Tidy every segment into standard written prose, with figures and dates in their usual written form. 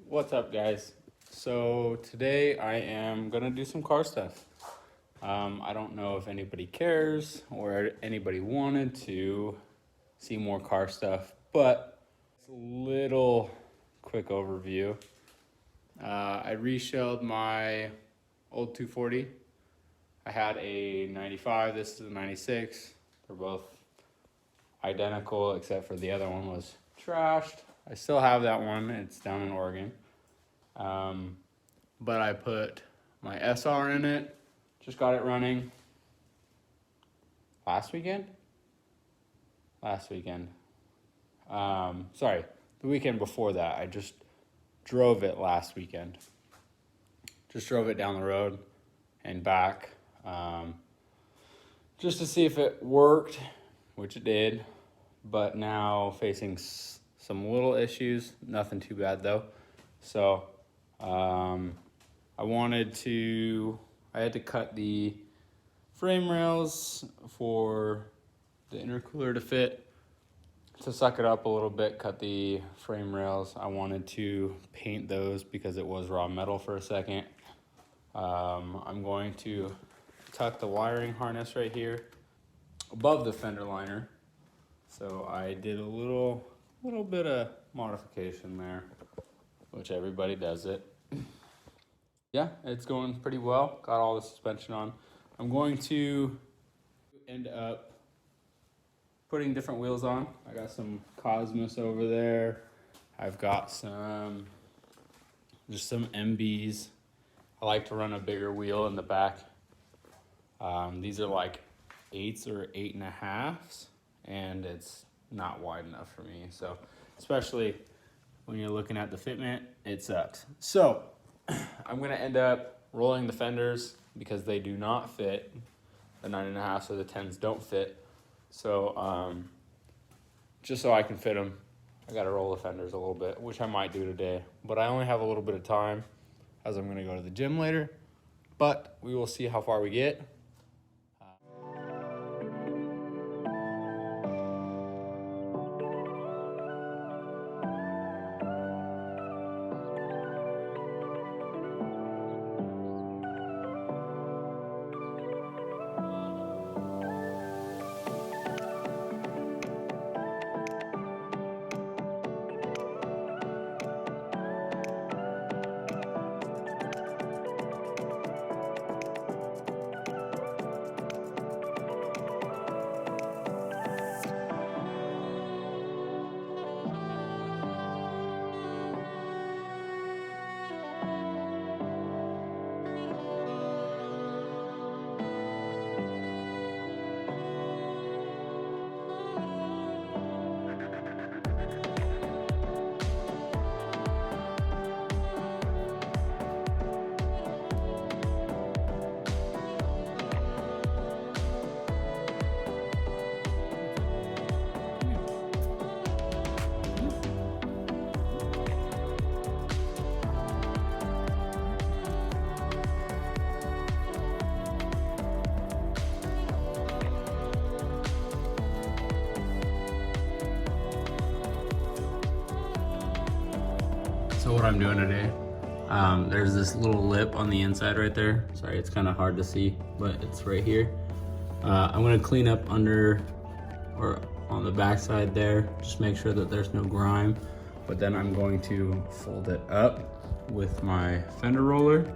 What's up, guys? So today I am gonna do some car stuff. I don't know if anybody cares or anybody wanted to see more car stuff, but it's a little quick overview. I reshelled my old 240. I had a 95, this is a 96. They're both identical except for the other one was trashed. I still have that one, it's down in Oregon. But I put my SR in it, just got it running last weekend. Sorry, the weekend before that. I just drove it last weekend. Just drove it down the road and back, just to see if it worked, which it did. But now facing some little issues, nothing too bad though. So I had to cut the frame rails for the intercooler to fit. To suck it up a little bit, cut the frame rails. I wanted to paint those because it was raw metal for a second. I'm going to tuck the wiring harness right here above the fender liner. So I did a little bit of modification there, which everybody does it. Yeah, it's going pretty well. Got all the suspension on. I'm going to end up putting different wheels on. I got some Cosmos over there. I've got some MBs. I like to run a bigger wheel in the back. These are like 8s or 8.5s, and it's not wide enough for me. So, especially when you're looking at the fitment, it sucks. So, I'm gonna end up rolling the fenders because they do not fit. The 9.5s or the 10s don't fit. So, just so I can fit them, I gotta roll the fenders a little bit, which I might do today. But I only have a little bit of time as I'm gonna go to the gym later. But we will see how far we get. So what I'm doing today, there's this little lip on the inside right there. Sorry, it's kind of hard to see, but it's right here. I'm gonna clean up under or on the back side there, just make sure that there's no grime. But then I'm going to fold it up with my fender roller.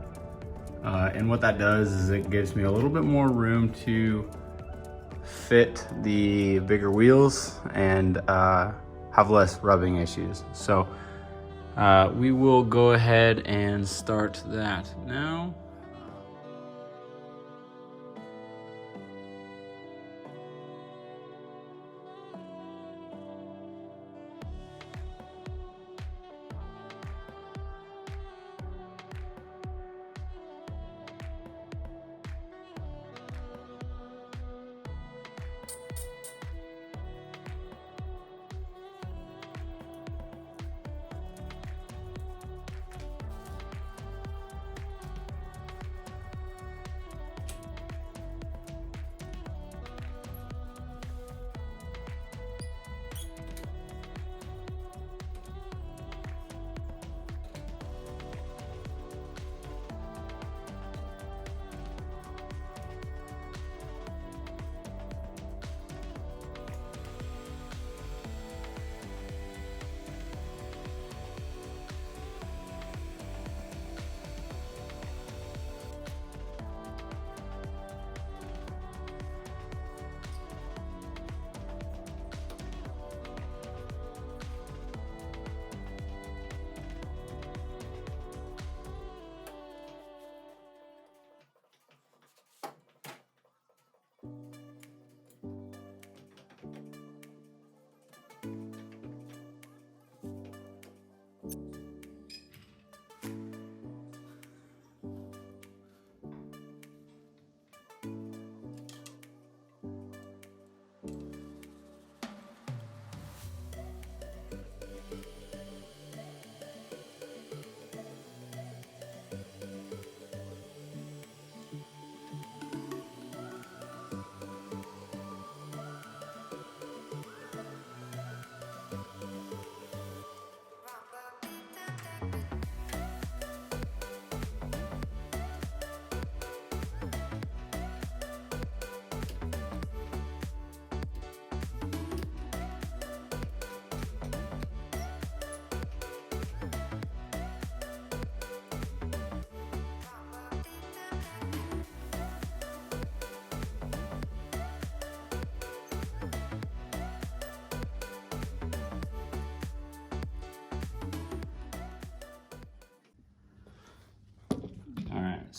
And what that does is it gives me a little bit more room to fit the bigger wheels and have less rubbing issues. So we will go ahead and start that now.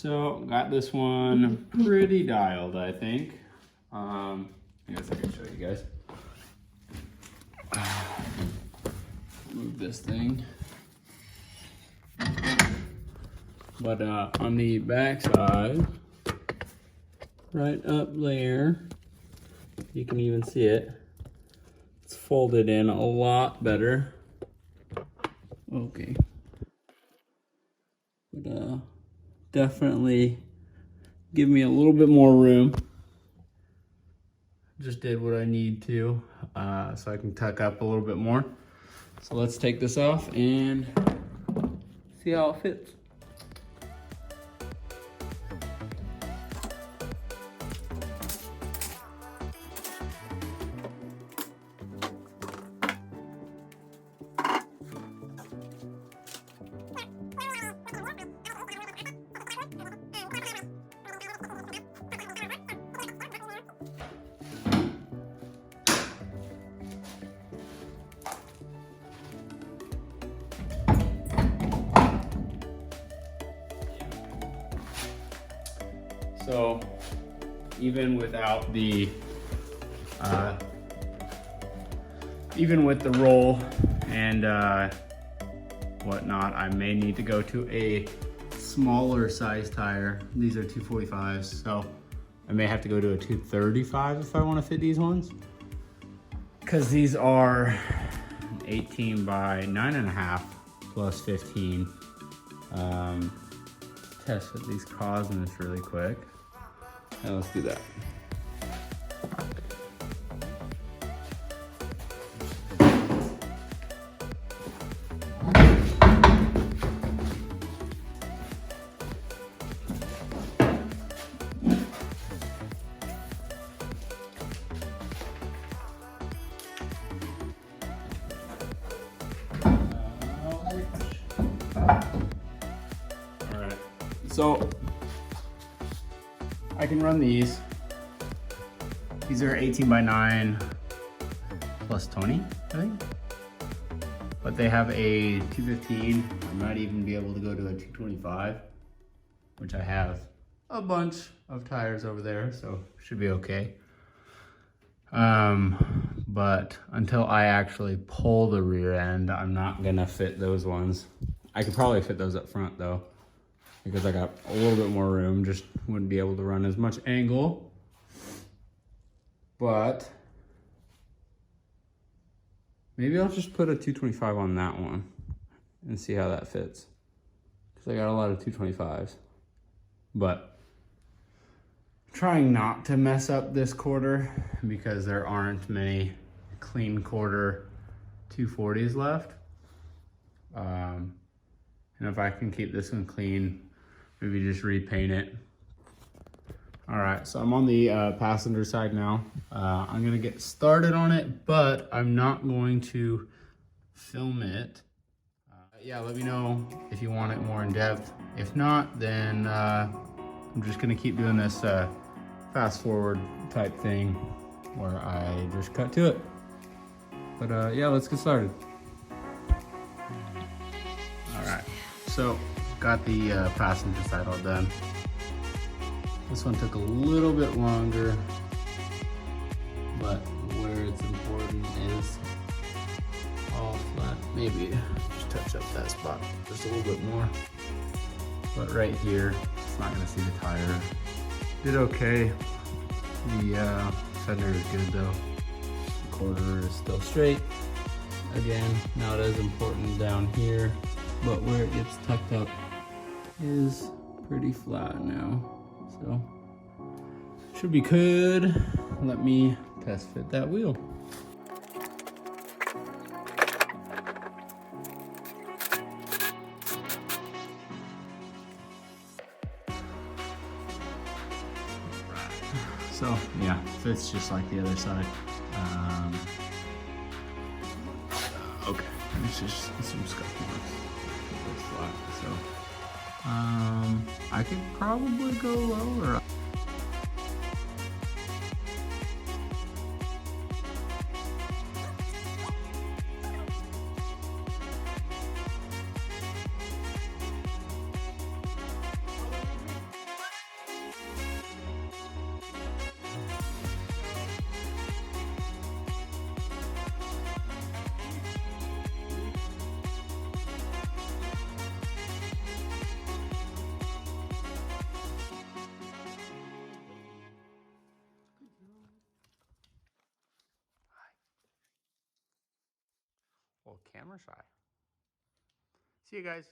So got this one pretty dialed, I think. I guess I can show you guys. Move this thing. But on the back side, right up there, you can even see it. It's folded in a lot better. Okay. But definitely give me a little bit more room. Just did what I need to, so I can tuck up a little bit more. So let's take this off and see how it fits. So even without the, even with the roll and whatnot, I may need to go to a smaller size tire. These are 245s, so I may have to go to a 235 if I want to fit these ones. Because these are 18 by 9.5 plus 15. Test fit these cosmos really quick. And let's do that. So I can run these. These are 18 by 9 plus 20, I think. But they have a 215. I might even be able to go to a 225, which I have a bunch of tires over there, so should be okay. But until I actually pull the rear end, I'm not gonna fit those ones. I could probably fit those up front though, because I got a little bit more room, just wouldn't be able to run as much angle. But maybe I'll just put a 225 on that one and see how that fits. Because I got a lot of 225s. But trying not to mess up this quarter because there aren't many clean quarter 240s left. And if I can keep this one clean, maybe just repaint it. All right, so I'm on the passenger side now. I'm gonna get started on it, but I'm not going to film it. Yeah, let me know if you want it more in depth. If not, then I'm just gonna keep doing this fast forward type thing where I just cut to it. But yeah, let's get started. All right, so got the passenger side all done. This one took a little bit longer, but where it's important is all flat. Maybe just touch up that spot just a little bit more. But right here, it's not gonna see the tire. Did okay. The fender is good though. The quarter is still straight. Again, not as important down here, but where it gets tucked up is pretty flat now. So should be good. Let me test fit that wheel. So yeah, fits just like the other side. Okay, it's just some scuff marks. It's flat, so I could probably go lower. Well, camera shy. See you guys.